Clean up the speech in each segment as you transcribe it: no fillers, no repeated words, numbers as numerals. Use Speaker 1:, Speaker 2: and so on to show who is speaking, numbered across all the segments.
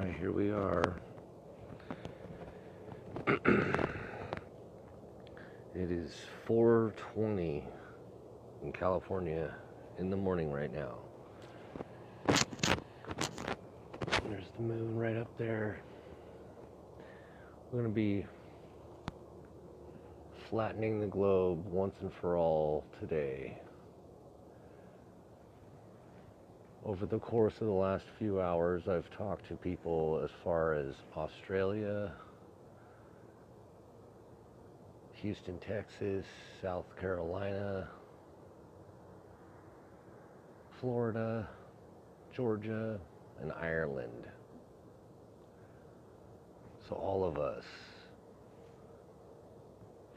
Speaker 1: Alright, here we are. It is 4:20 in California in the morning right now. There's the moon right up there. We're going to be flattening the globe once and for all today. Over the course of the last few hours, I've talked to people as far as Australia, Houston, Texas, South Carolina, Florida, Georgia, and Ireland. So all of us,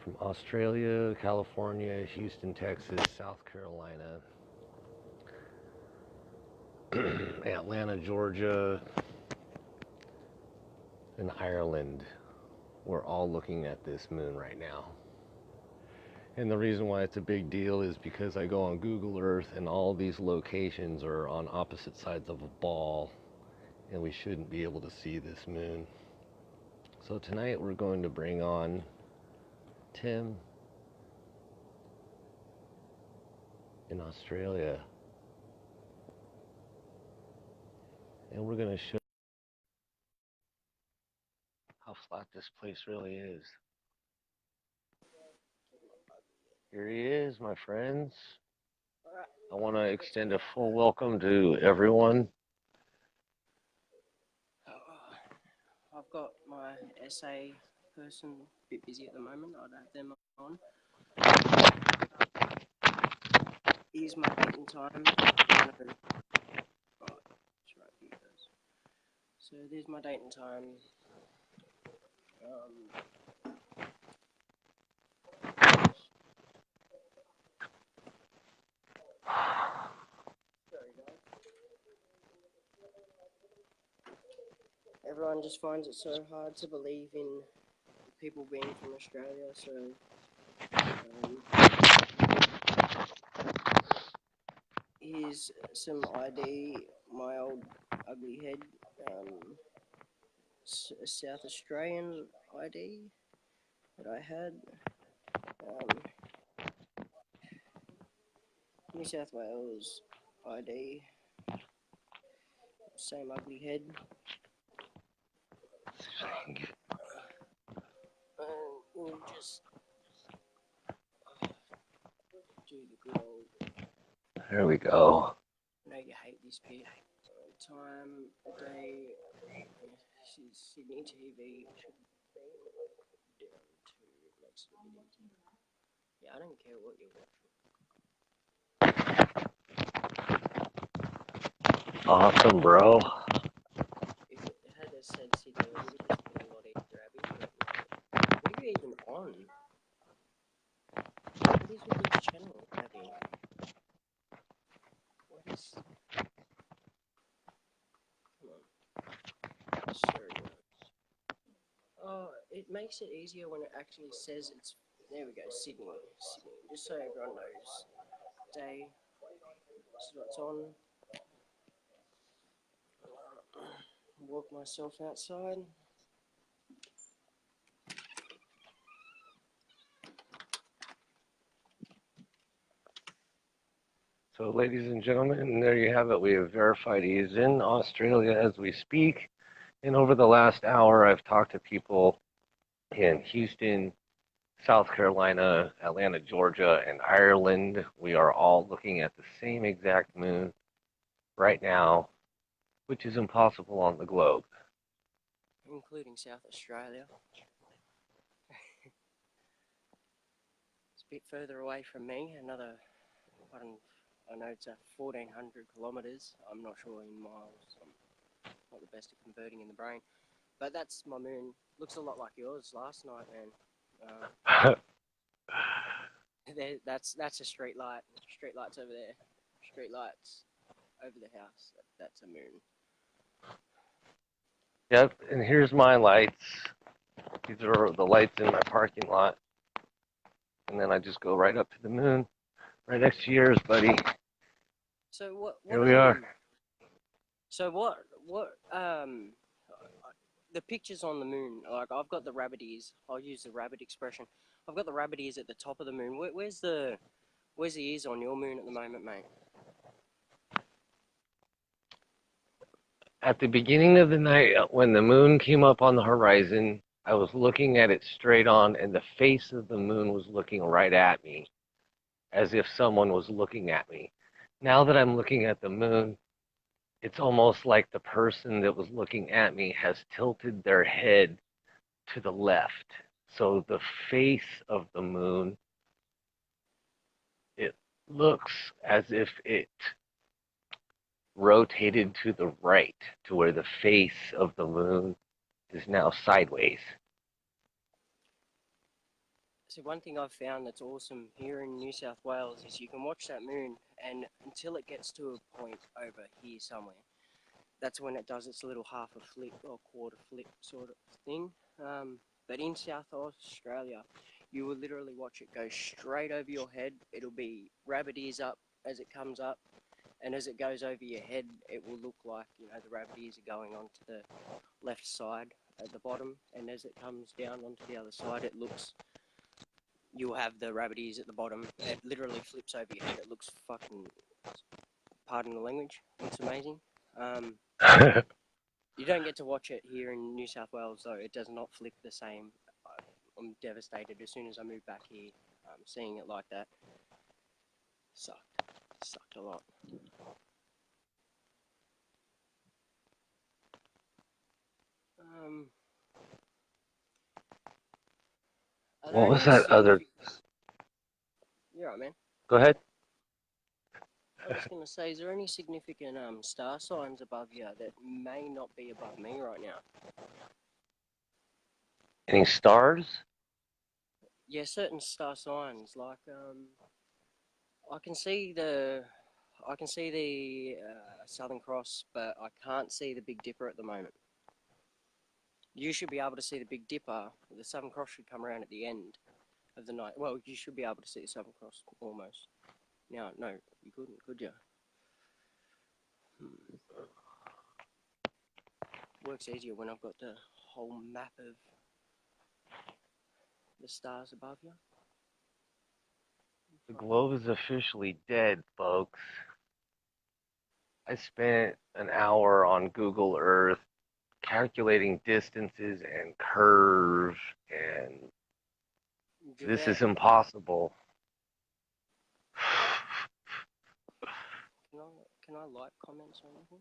Speaker 1: from Australia, California, Houston, Texas, South Carolina, Atlanta, Georgia, and Ireland, we're all looking at this moon right now. And the reason why it's a big deal is because I go on Google Earth and all these locations are on opposite sides of a ball, and we shouldn't be able to see this moon. So tonight we're going to bring on Tim in Australia, and we're going to show how flat this place really is. Here he is, my friends. I want to extend a full welcome to everyone.
Speaker 2: I've got my SA person a bit busy at the moment. I'd have them on. Here's my date and time. So there's my date and time. Everyone just finds it so hard to believe in people being from Australia, so here's some ID, my old ugly head, South Australian ID that I had, New South Wales ID, same ugly head. We'll just do the good old.
Speaker 1: There we go.
Speaker 2: I know you hate this bit. Time, day, Sydney TV should be down to makes it a bit easier. Yeah, I don't care what you're watching.
Speaker 1: Awesome, bro.
Speaker 2: If it had said Sydney, it would have just been a lot easier, Abby. What are you even on? What is with this channel, Abby? What is... Come on. Sorry. Oh, it makes it easier when it actually says it's... There we go, Sydney. Just so everyone knows. Day. This is what's on. Walk myself outside.
Speaker 1: So, ladies and gentlemen, there you have it. We have verified he is in Australia as we speak. And over the last hour, I've talked to people in Houston, South Carolina, Atlanta, Georgia, and Ireland. We are all looking at the same exact moon right now, which is impossible on the globe.
Speaker 2: Including South Australia. It's a bit further away from me, another, I know it's 1,400 kilometres, I'm not sure in miles, I'm not the best at converting in the brain, but that's my moon. Looks a lot like yours last night, man. That's a street light, street lights over there, street lights over the house, that's a moon.
Speaker 1: Yep, and here's my lights. These are the lights in my parking lot. And then I just go right up to the moon, right next to yours, buddy.
Speaker 2: So what
Speaker 1: Here we are.
Speaker 2: So what the pictures on the moon, like I've got the rabbit ears. I'll use the rabbit expression. I've got the rabbit ears at the top of the moon. Where's the ears on your moon at the moment, mate?
Speaker 1: At the beginning of the night, when the moon came up on the horizon, I was looking at it straight on, and the face of the moon was looking right at me, as if someone was looking at me. Now that I'm looking at the moon, it's almost like the person that was looking at me has tilted their head to the left. So the face of the moon, it looks as if it rotated to the right, to where the face of the moon is now sideways.
Speaker 2: So one thing I've found that's awesome here in New South Wales is you can watch that moon, and until it gets to a point over here somewhere, that's when it does its little half a flip or quarter flip sort of thing. But in South Australia, you will literally watch it go straight over your head. It'll be rabbit ears up as it comes up, and as it goes over your head, it will look like, you know, the rabbit ears are going onto the left side at the bottom, and as it comes down onto the other side, it looks, you'll have the rabbit ears at the bottom. It literally flips over your head. It looks fucking, pardon the language, looks amazing. You don't get to watch it here in New South Wales, though. It does not flip the same. I'm devastated as soon as I moved back here, seeing it like that. Sucked a lot. Are there
Speaker 1: What was
Speaker 2: any
Speaker 1: that other?
Speaker 2: significant... You're right, man.
Speaker 1: Go ahead.
Speaker 2: I was just going to say, is there any significant star signs above you that may not be above me right now?
Speaker 1: Any stars?
Speaker 2: Yeah, certain star signs, like I can see the Southern Cross, but I can't see the Big Dipper at the moment. You should be able to see the Big Dipper. The Southern Cross should come around at the end of the night. Well, you should be able to see the Southern Cross almost. Now, no, you couldn't, could you? Works easier when I've got the whole map of the stars above you.
Speaker 1: The globe is officially dead, folks. I spent an hour on Google Earth calculating distances and curves, and this is
Speaker 2: Javette,
Speaker 1: impossible.
Speaker 2: can I like comments on anything?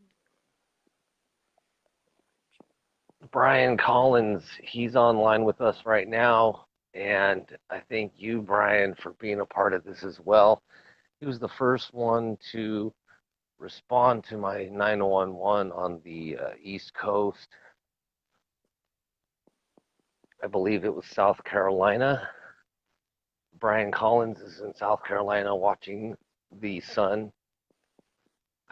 Speaker 1: Brian Collins, he's online with us right now, and I thank you, Brian, for being a part of this as well. He was the first one to respond to my 911 on the East Coast. I believe it was South Carolina. Brian Collins is in South Carolina watching the sun.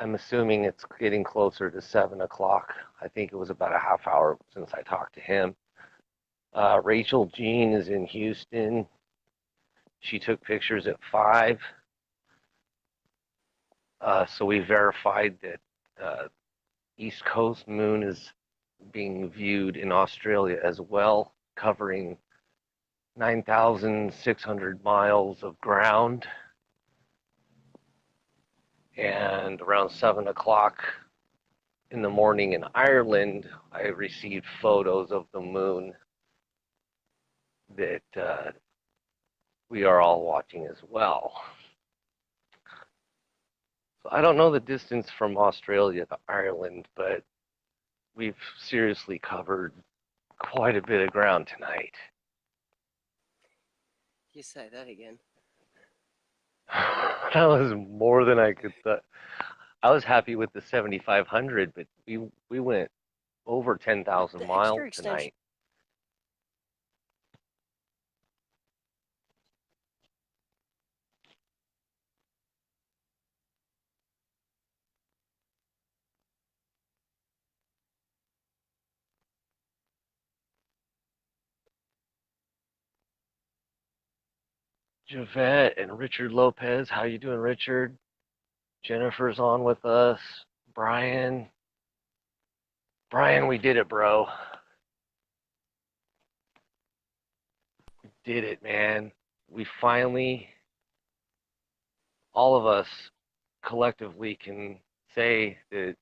Speaker 1: I'm assuming it's getting closer to 7 o'clock. I think it was about a half hour since I talked to him. Rachel Jean is in Houston. She took pictures at 5. So we verified that East Coast moon is being viewed in Australia as well, covering 9,600 miles of ground. And around 7 o'clock in the morning in Ireland, I received photos of the moon that we are all watching as well. So I don't know the distance from Australia to Ireland, but we've seriously covered quite a bit of ground tonight.
Speaker 2: You say that again.
Speaker 1: That was more than I could. I was happy with the 7,500, but we went over 10,000
Speaker 2: The
Speaker 1: miles
Speaker 2: extra extension.
Speaker 1: tonight. Javette and Richard Lopez, how you doing, Richard? Jennifer's on with us. Brian, we did it, bro. did it, man. We finally, all of us collectively can say that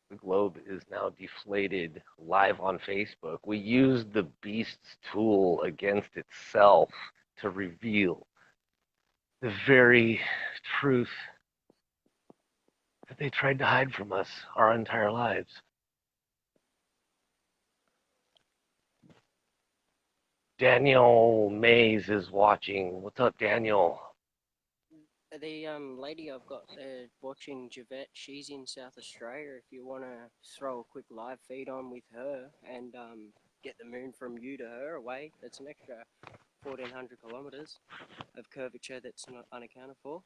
Speaker 1: the globe is now deflated live on Facebook. We used the beast's tool against itself to reveal the very truth that they tried to hide from us our entire lives. Daniel Mays is watching. What's up, Daniel?
Speaker 2: The lady I've got there watching, Javette, she's in South Australia. If you want to throw a quick live feed on with her and get the moon from you to her away, that's an extra 1,400 kilometres of curvature that's not unaccounted for.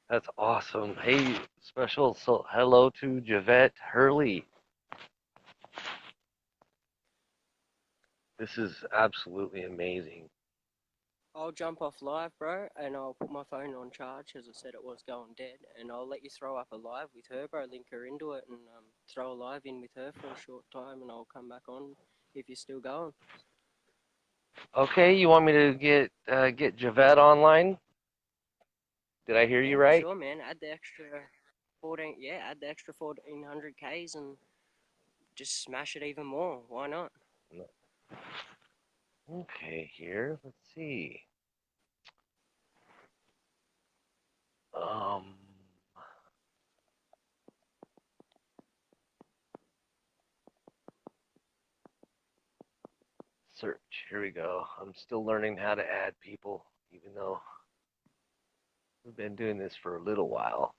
Speaker 1: That's awesome. Hey, special hello to Javette Hurley. This is absolutely amazing.
Speaker 2: I'll jump off live, bro, and I'll put my phone on charge, as I said it was going dead, and I'll let you throw up a live with her, bro, link her into it, and throw a live in with her for a short time, and I'll come back on if you're still going.
Speaker 1: Okay, you want me to get Javette online? Did I hear you right?
Speaker 2: Sure, man. Add the extra 1,400 Ks and just smash it even more. Why not?
Speaker 1: Okay, here. Let's see. Search. Here we go. I'm still learning how to add people, even though we've been doing this for a little while.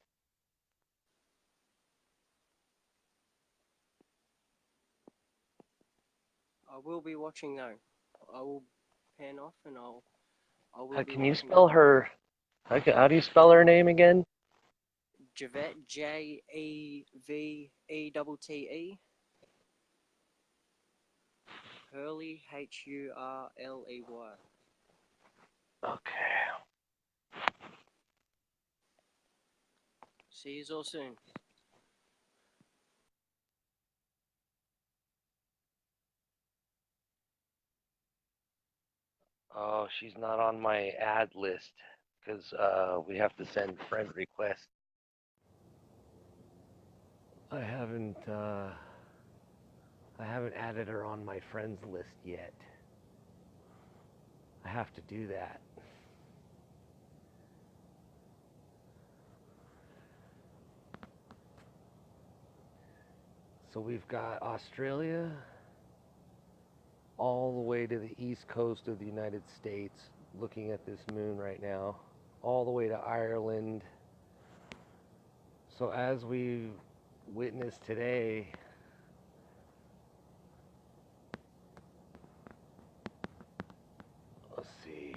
Speaker 2: I will be watching though. I will pan off and I will be
Speaker 1: Can you
Speaker 2: watching
Speaker 1: spell her? How do you spell her name again?
Speaker 2: Javette, Jevette. Hurley, Hurley.
Speaker 1: Okay.
Speaker 2: See you all soon.
Speaker 1: Oh, she's not on my ad list because we have to send friend requests. I haven't added her on my friends list yet. I have to do that. So we've got Australia all the way to the east coast of the United States, looking at this moon right now, all the way to Ireland. So as we witnessed today, let's see.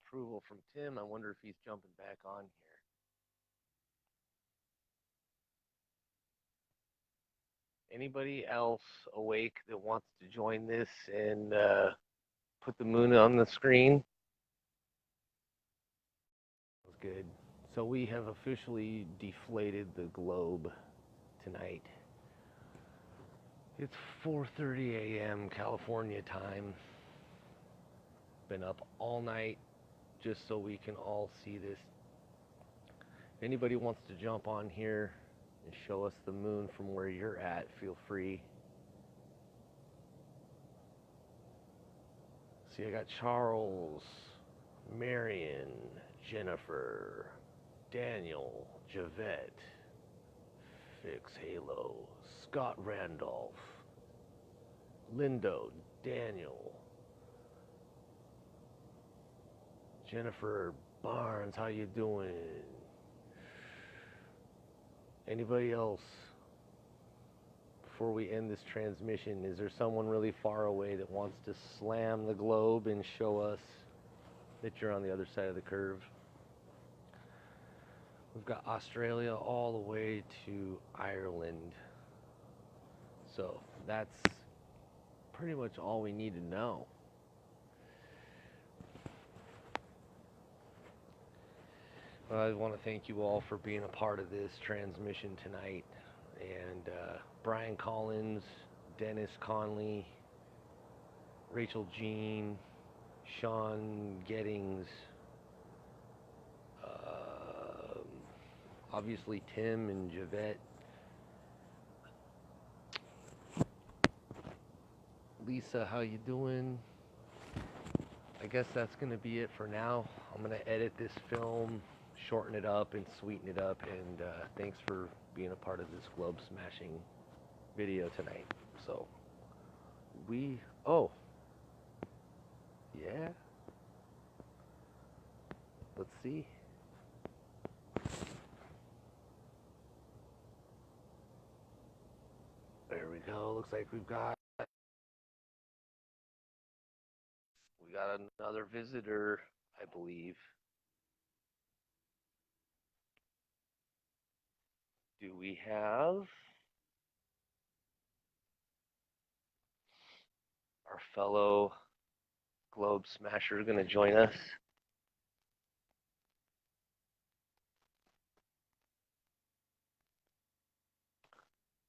Speaker 1: Approval from Tim. I wonder if he's jumping back on here. Anybody else awake that wants to join this and put the moon on the screen? That was good. So we have officially deflated the globe tonight. It's 4:30 a.m. California time. Been up all night just so we can all see this. If anybody wants to jump on here and show us the moon from where you're at, feel free. See, I got Charles, Marion, Jennifer, Daniel, Javette, Fixx Halo, Scott Randolph, Lindo, Daniel, Jennifer Barnes, how you doing? Anybody else? Before we end this transmission, is there someone really far away that wants to slam the globe and show us that you're on the other side of the curve? We've got Australia all the way to Ireland. So that's pretty much all we need to know. I want to thank you all for being a part of this transmission tonight. And Brian Collins, Dennis Conley, Rachel Jean, Sean Gettings, uh, obviously Tim and Javette, Lisa, how you doing? I guess that's gonna be it for now. I'm gonna edit this film, shorten it up, and sweeten it up. And thanks for being a part of this globe smashing video tonight. So oh yeah, let's see. There we go. Looks like we got another visitor, I believe. Do we have our fellow globe smasher going to join us?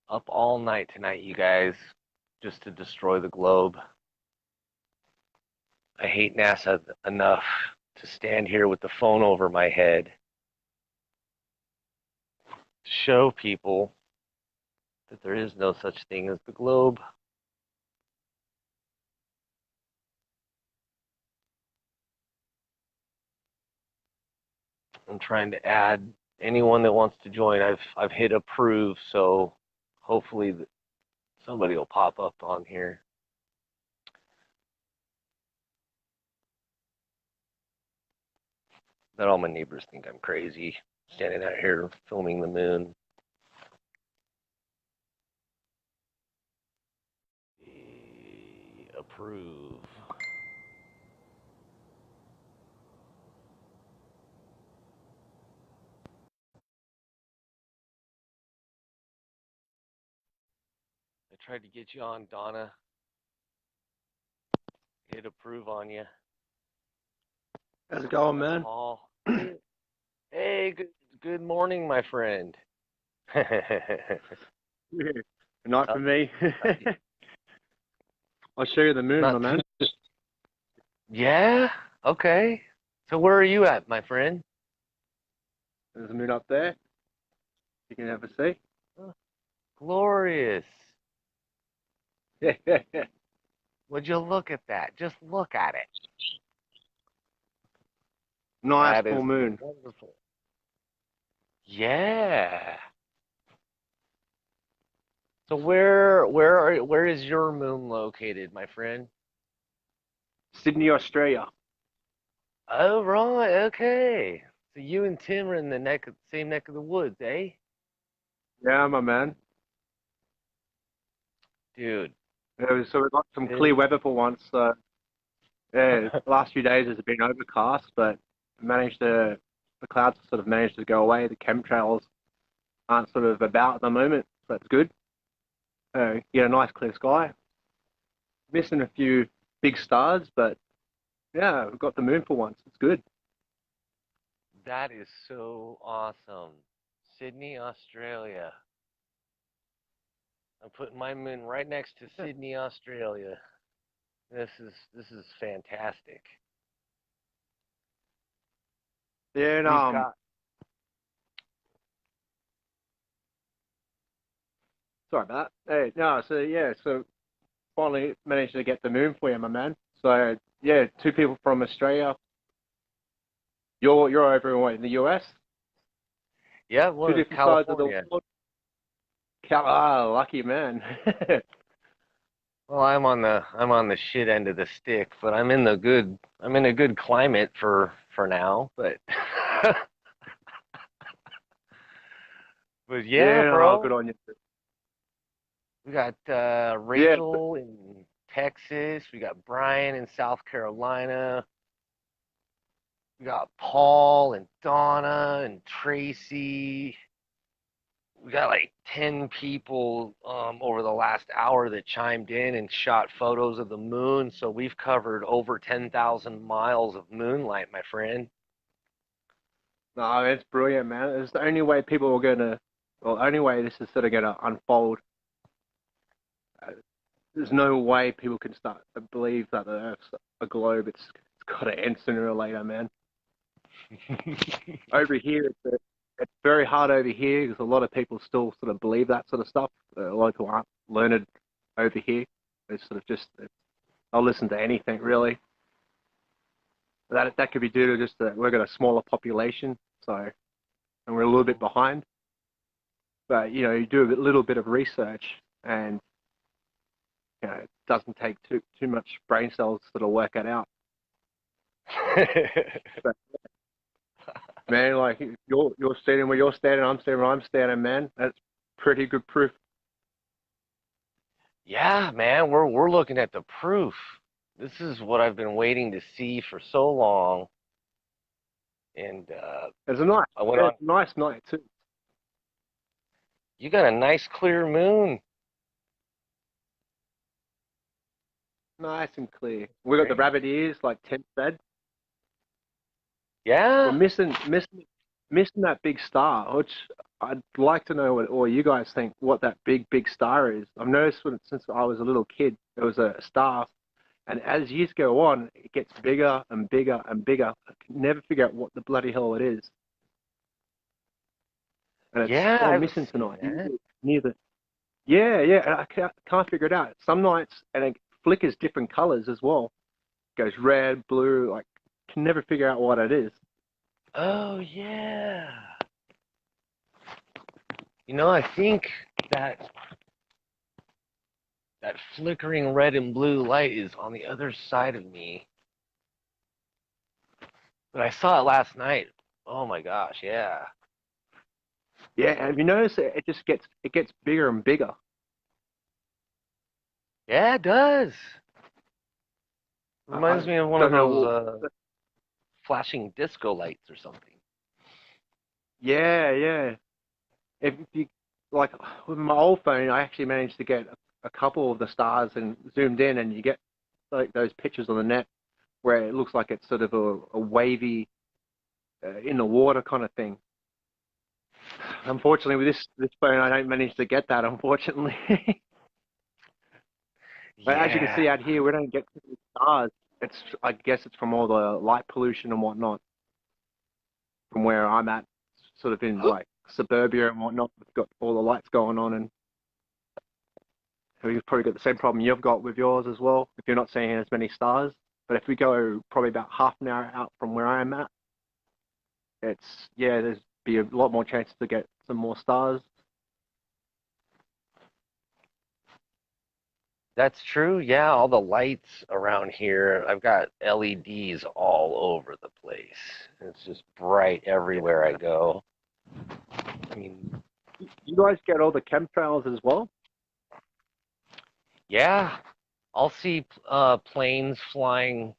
Speaker 1: Up all night tonight, you guys, just to destroy the globe. I hate NASA enough to stand here with the phone over my head to show people that there is no such thing as the globe. I'm trying to add anyone that wants to join. I've hit approve, so hopefully somebody will pop up on here. That all my neighbors think I'm crazy, standing out here filming the moon. Approve. I tried to get you on, Donna. Hit approve on you.
Speaker 3: How's it going, man?
Speaker 1: Paul. Hey, good morning, my friend.
Speaker 3: Not for me. I'll show you the moon, my man.
Speaker 1: Yeah? Okay. So where are you at, my friend?
Speaker 3: There's a moon up there. You can have a see.
Speaker 1: Oh, glorious.
Speaker 3: Yeah.
Speaker 1: Would you look at that? Just look at it.
Speaker 3: Nice
Speaker 1: That
Speaker 3: full
Speaker 1: is
Speaker 3: moon.
Speaker 1: wonderful. Yeah. So where is your moon located, my friend?
Speaker 3: Sydney, Australia.
Speaker 1: Oh right, okay. So you and Tim are in the same neck of the woods, eh?
Speaker 3: Yeah, my man.
Speaker 1: Dude.
Speaker 3: So we got some clear weather for once. So yeah, the last few days has been overcast, but the clouds sort of managed to go away. The chemtrails aren't sort of about at the moment, so that's good. Get a nice clear sky. Missing a few big stars, but yeah, we've got the moon for once. It's good.
Speaker 1: That is so awesome. Sydney, Australia. I'm putting my moon right next to Sydney, Australia. This is fantastic.
Speaker 3: Yeah, and
Speaker 1: We've got
Speaker 3: sorry about that. Hey, no, so yeah, so finally managed to get the moon for you, my man. So yeah, two people from Australia. You're over in the US.
Speaker 1: yeah,
Speaker 3: Two
Speaker 1: well, in
Speaker 3: different sides of the
Speaker 1: California.
Speaker 3: world. Lucky man.
Speaker 1: Well, I'm on the shit end of the stick, but I'm in a good climate for now, but but yeah,
Speaker 3: Yeah, no, good
Speaker 1: bro.
Speaker 3: on you.
Speaker 1: We got
Speaker 3: Yeah,
Speaker 1: Rachel in Texas, we got Brian in South Carolina, we got Paul and Donna and Tracy. We got like 10 people over the last hour that chimed in and shot photos of the moon. So we've covered over 10,000 miles of moonlight, my friend.
Speaker 3: No, it's brilliant, man. It's the only way people are gonna, well, the only way this is sort of gonna unfold. Uh, There's no way people can start to believe that the Earth's a globe. It's got to end sooner or later, man. Over here, it's very hard over here because a lot of people still sort of believe that sort of stuff. A lot of people aren't learned over here. It's sort of just, they'll listen to anything really. That could be due to just that we've got a smaller population, so, and we're a little bit behind. But you do a little bit of research, and it doesn't take too much brain cells to work it out. But, man, like you're standing where you're standing, I'm standing where I'm standing, man. That's pretty good proof.
Speaker 1: Yeah, man, we're looking at the proof. This is what I've been waiting to see for so long. And
Speaker 3: It's a nice,
Speaker 1: I went on.
Speaker 3: it's a nice night too.
Speaker 1: You got a nice clear moon.
Speaker 3: Nice and clear. We got the
Speaker 1: Great.
Speaker 3: rabbit ears, like Tim said. We're
Speaker 1: Yeah.
Speaker 3: missing that big star, which I'd like to know what all you guys think what that big star is. I've noticed since I was a little kid, there was a star, and as years go on, it gets bigger and bigger and bigger. I can never figure out what the bloody hell it is, and it's
Speaker 1: Yeah,
Speaker 3: gone
Speaker 1: I've
Speaker 3: missing
Speaker 1: seen
Speaker 3: tonight.
Speaker 1: that.
Speaker 3: Neither. Yeah, yeah, and I can't figure it out. Some nights, and it flickers different colors as well. Goes red, blue, like can never figure out what it is.
Speaker 1: Oh yeah. I think that that flickering red and blue light is on the other side of me. But I saw it last night. Oh my gosh, yeah.
Speaker 3: Yeah, and have you noticed it gets bigger and bigger?
Speaker 1: Yeah, it does.
Speaker 3: I
Speaker 1: Reminds me of one of
Speaker 3: don't
Speaker 1: those
Speaker 3: know.
Speaker 1: flashing disco lights or something.
Speaker 3: Yeah, yeah. If you like with my old phone, I actually managed to get a couple of the stars and zoomed in, and you get like those pictures on the net where it looks like it's sort of a wavy in the water kind of thing. Unfortunately, with this phone, I don't manage to get that. Unfortunately, but as you can
Speaker 1: Yeah.
Speaker 3: see out here, we don't get too many stars. I guess it's from all the light pollution and whatnot from where I'm at, sort of in like suburbia and whatnot. We've got all the lights going on, and we've probably got the same problem you've got with yours as well, if you're not seeing as many stars. But if we go probably about half an hour out from where I am at, there's be a lot more chances to get some more stars.
Speaker 1: That's true. Yeah, all the lights around here, I've got LEDs all over the place. It's just bright everywhere I go. I mean,
Speaker 3: You guys get all the chemtrails as well?
Speaker 1: yeah, I'll see planes flying.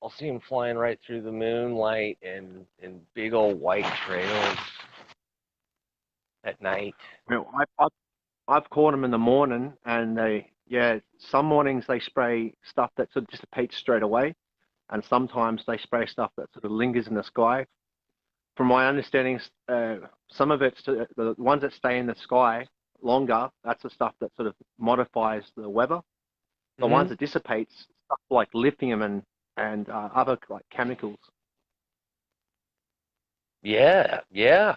Speaker 1: I'll see them flying right through the moonlight and big old white trails at night.
Speaker 3: Well, I've caught them in the morning, and some mornings they spray stuff that sort of dissipates straight away, and sometimes they spray stuff that sort of lingers in the sky. From my understanding, some of it's the ones that stay in the sky longer. That's the stuff that sort of modifies the weather. The
Speaker 1: Hmm.
Speaker 3: ones that dissipates, stuff like lithium and other like chemicals.
Speaker 1: Yeah, yeah.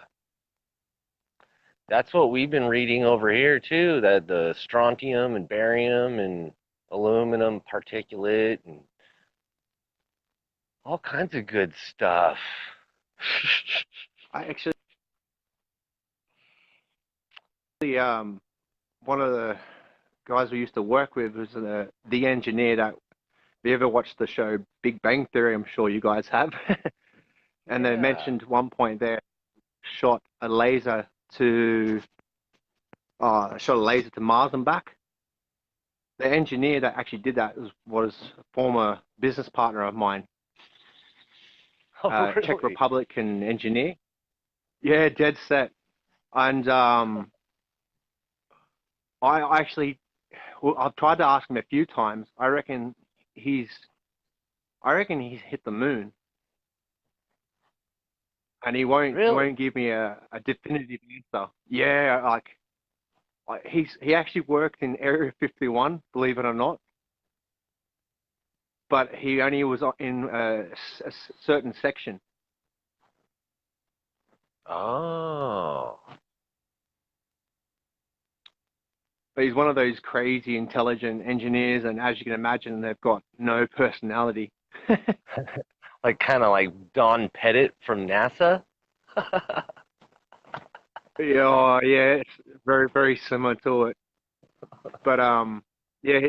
Speaker 1: That's what we've been reading over here too, that the strontium and barium and aluminum particulate and all kinds of good stuff.
Speaker 3: I actually one of the guys we used to work with was the engineer that. If you ever watched the show Big Bang Theory, I'm sure you guys have. And they
Speaker 1: Yeah.
Speaker 3: mentioned one point there, shot a laser to Mars and back. The engineer that actually did that was a former business partner of mine,
Speaker 1: Oh,
Speaker 3: Czech
Speaker 1: really?
Speaker 3: Republican engineer. Yeah, dead set. And I actually, well, I've tried to ask him a few times. I reckon he's hit the moon. and he won't
Speaker 1: Really?
Speaker 3: give me a definitive answer. Yeah, like he actually worked in Area 51, believe it or not, but he only was in a certain section.
Speaker 1: Oh.
Speaker 3: But he's one of those crazy intelligent engineers, and as you can imagine, they've got no personality.
Speaker 1: Like kind of like Don Pettit from NASA?
Speaker 3: Yeah, oh, yeah, it's very, very similar to it. But yeah.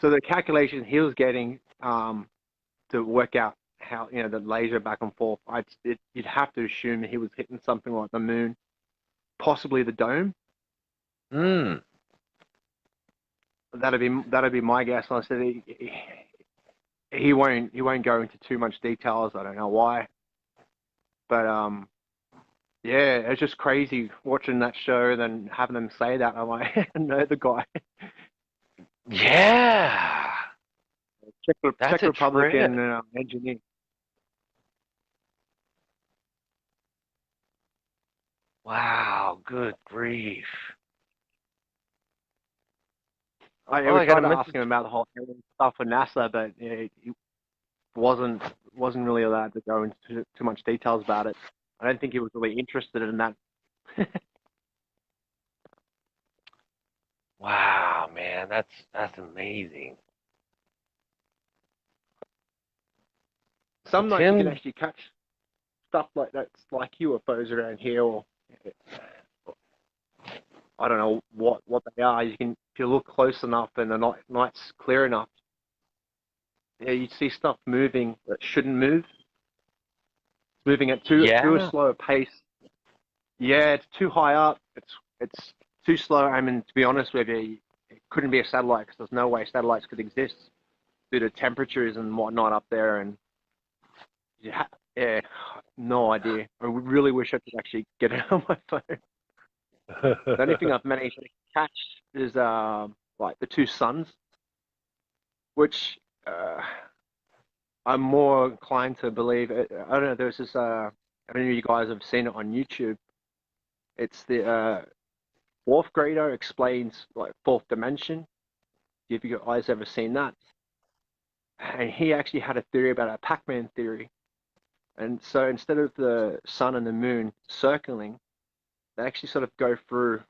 Speaker 3: So the calculation he was getting to work out how the laser back and forth, you'd have to assume he was hitting something like the moon, possibly the dome.
Speaker 1: Hmm.
Speaker 3: That'd be my guess. And I said he won't go into too much details. I don't know why, but yeah, it's just crazy watching that show and then having them say that. I'm like, I know the guy.
Speaker 1: Yeah. That's
Speaker 3: Czech
Speaker 1: a trip.
Speaker 3: Republican engineer.
Speaker 1: Wow. Good grief. Oh,
Speaker 3: We
Speaker 1: I got
Speaker 3: tried
Speaker 1: a
Speaker 3: to ask
Speaker 1: message.
Speaker 3: him about the whole alien stuff for NASA, but yeah, he wasn't really allowed to go into too much details about it. I don't think he was really interested in that.
Speaker 1: Wow, man. That's amazing.
Speaker 3: Some nights you can
Speaker 1: Tim,
Speaker 3: actually catch stuff like that, like UFOs around here, or I don't know what they are. If you look close enough and the night's clear enough, yeah, you see stuff moving that shouldn't move. It's moving at too
Speaker 1: yeah.
Speaker 3: slow a pace. Yeah, it's too high up. It's too slow. I mean, to be honest with you, it couldn't be a satellite because there's no way satellites could exist due to temperatures and whatnot up there. And yeah, yeah, no idea. I really wish I could actually get it on my phone. The only thing I've managed to catch is like the two suns, which I'm more inclined to believe. I don't know. There's this. I don't know if you guys have seen it on YouTube. It's the fourth grader explains like fourth dimension. Have you guys ever seen that? And he actually had a theory about a Pac-Man theory. And so instead of the sun and the moon circling, they actually sort of go through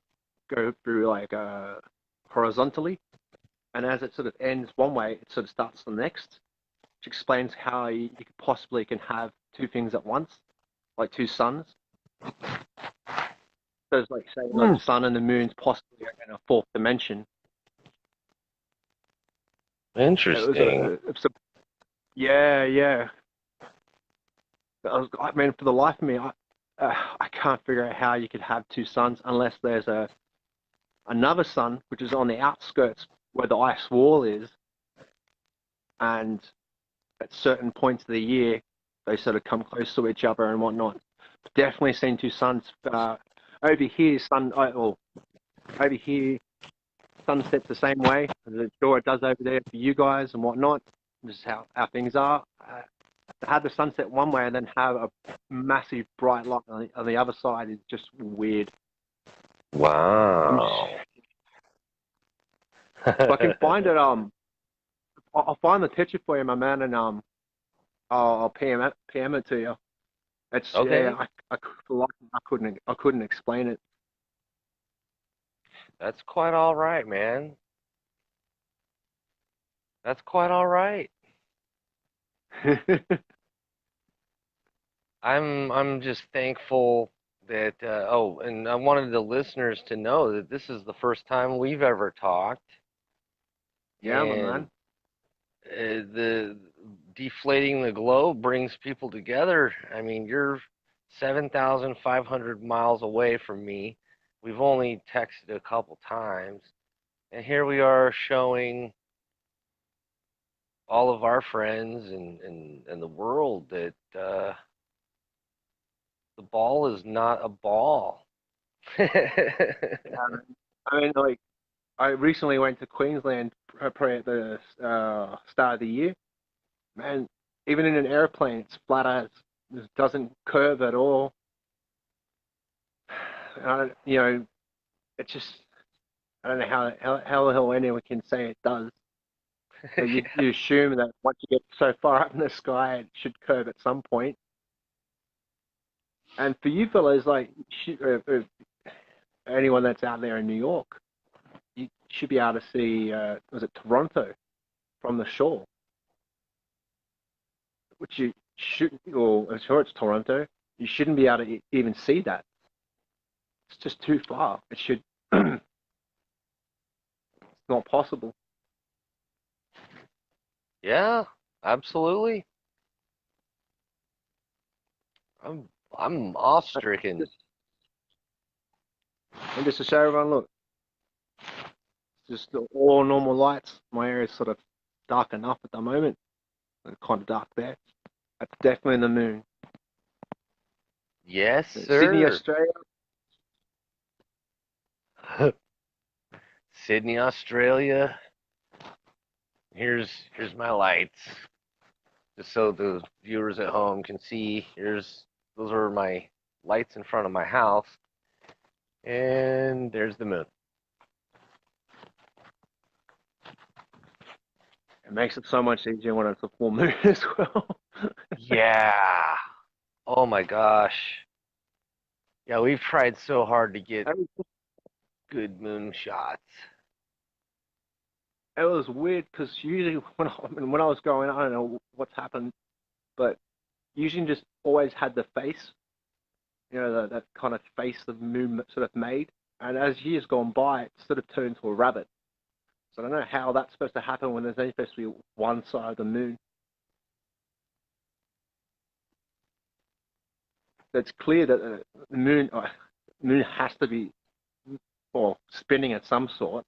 Speaker 3: like horizontally. And as it sort of ends one way, it sort of starts the next, which explains how you could possibly can have two things at once, like two suns. So it's like saying like
Speaker 1: Hmm.
Speaker 3: the sun and the moon's possibly in a fourth dimension.
Speaker 1: Interesting.
Speaker 3: Yeah, yeah. I mean, for the life of me, I can't figure out how you could have two suns unless there's another sun which is on the outskirts where the ice wall is, and at certain points of the year they sort of come close to each other and whatnot. Definitely seen two suns. Over here, over here, sun sets the same way as I'm sure it does over there for you guys and whatnot. This is how things are. To have the sunset one way and then have a massive bright light on the other side is just weird. I'm just,
Speaker 1: Wow.
Speaker 3: if I can find it, I'll find the picture for you, my man, and I'll PM it to you. It's
Speaker 1: Okay.
Speaker 3: yeah, for life, I couldn't explain it.
Speaker 1: That's quite all right, man. That's quite all right. I'm just thankful that oh, and I wanted the listeners to know that this is the first time we've ever talked,
Speaker 3: Yeah, my
Speaker 1: and
Speaker 3: man.
Speaker 1: the deflating the globe brings people together. I mean, you're 7,500 miles away from me. We've only texted a couple times, and here we are showing all of our friends and the world that the ball is not a ball.
Speaker 3: Yeah, man. I mean, like I recently went to Queensland probably at the start of the year. Man, even in an airplane, it's flat as. It doesn't curve at all. It's just, I don't know how the hell anyone can say it does. But you assume that once you get so far up in the sky, it should curve at some point. And for you fellas, like anyone that's out there in New York, you should be able to see, was it Toronto from the shore? Which you shouldn't, or I'm sure it's Toronto. You shouldn't be able to even see that. It's just too far. It should. It's not possible.
Speaker 1: Yeah, absolutely. I'm awe-stricken.
Speaker 3: And just to show everyone, look, just all normal lights. My area is sort of dark enough at the moment. It's kind of dark there. That's definitely the moon.
Speaker 1: Yes,
Speaker 3: Sydney,
Speaker 1: sir.
Speaker 3: Australia.
Speaker 1: Sydney, Australia. Here's my lights. Just so the viewers at home can see. Those are my lights in front of my house. And there's the moon.
Speaker 3: It makes it so much easier when it's a full moon as well.
Speaker 1: Yeah. Oh my gosh. Yeah, we've tried so hard to get good moon shots.
Speaker 3: It was weird because usually when I was growing up, I don't know what's happened, but usually just always had the face, that kind of face the moon sort of made. And as years gone by, it sort of turned into a rabbit. So I don't know how that's supposed to happen when there's only supposed to be one side of the moon. It's clear that the moon has to be or spinning at some sort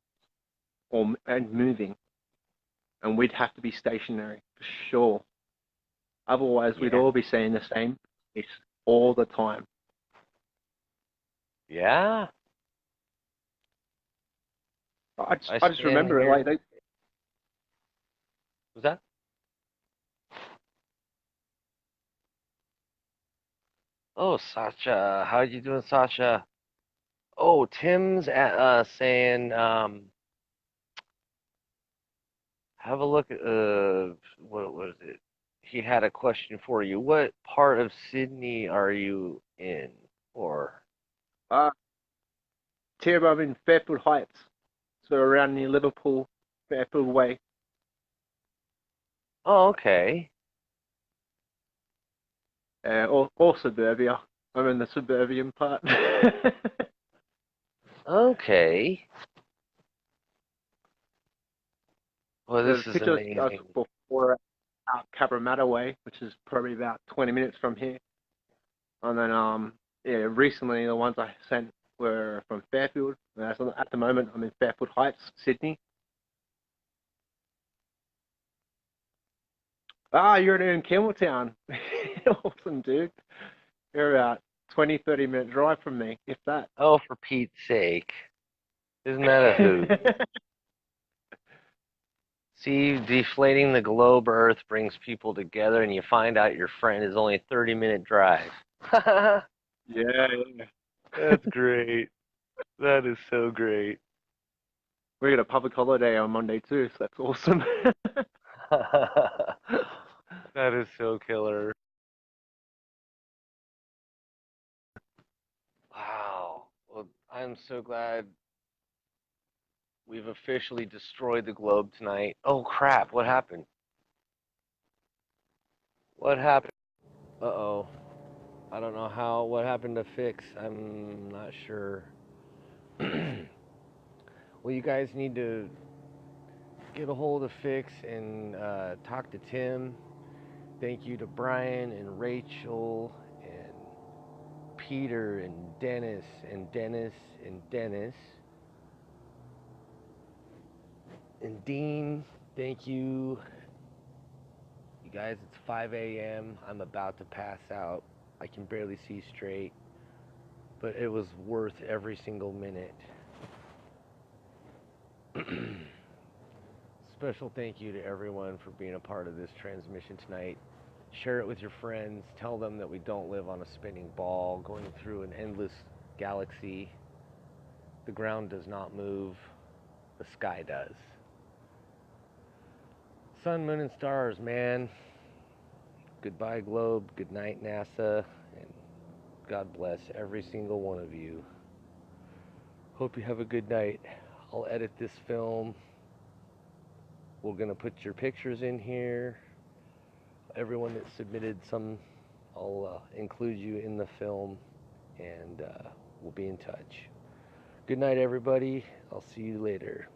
Speaker 3: and moving, and we'd have to be stationary for sure. Otherwise, we'd
Speaker 1: Yeah.
Speaker 3: all be saying the same it's all the time.
Speaker 1: Yeah.
Speaker 3: I
Speaker 1: I
Speaker 3: just
Speaker 1: stand
Speaker 3: remember it
Speaker 1: here.
Speaker 3: like
Speaker 1: Was that? Oh, Sasha. How you doing, Sasha? Oh, Tim's saying, have a look at what was it? He had a question for you. What part of Sydney are you in? Or
Speaker 3: Tierra, I'm in Fairfield Heights, so around near Liverpool, Fairfield Way.
Speaker 1: oh, okay.
Speaker 3: Or suburbia. I'm in the suburban part.
Speaker 1: Okay. Well,
Speaker 3: The
Speaker 1: this is
Speaker 3: picture I
Speaker 1: amazing.
Speaker 3: took before out Cabramatta Way, which is probably about 20 minutes from here. And then, recently the ones I sent were from Fairfield. At the moment, I'm in Fairfield Heights, Sydney. You're in Campbelltown. Awesome, dude. You're about 20, 30-minute drive from me, if that.
Speaker 1: Oh, for Pete's sake. Isn't that a hoot? See, deflating the globe Earth brings people together, and you find out your friend is only a 30-minute drive.
Speaker 3: Yeah.
Speaker 1: That's great. That is so great.
Speaker 3: We got a public holiday on Monday too, so that's awesome.
Speaker 1: That is so killer. Wow. Well, I'm so glad we've officially destroyed the globe tonight. Oh crap, what happened? What happened? Uh-oh. I don't know what happened to Fixx. I'm not sure. Well, you guys need to get a hold of Fixx and talk to Tim. Thank you to Brian and Rachel and Peter and Dennis and Dennis and Dennis. And Dean, thank you. You guys, it's 5 a.m. I'm about to pass out. I can barely see straight, but it was worth every single minute. Special thank you to everyone for being a part of this transmission tonight. Share it with your friends. Tell them that we don't live on a spinning ball going through an endless galaxy. The ground does not move, the sky does. Sun, moon, and stars, man. Goodbye, globe. Good night, NASA. And God bless every single one of you. Hope you have a good night. I'll edit this film. We're going to put your pictures in here. Everyone that submitted some, I'll include you in the film, and we'll be in touch. Good night, everybody. I'll see you later.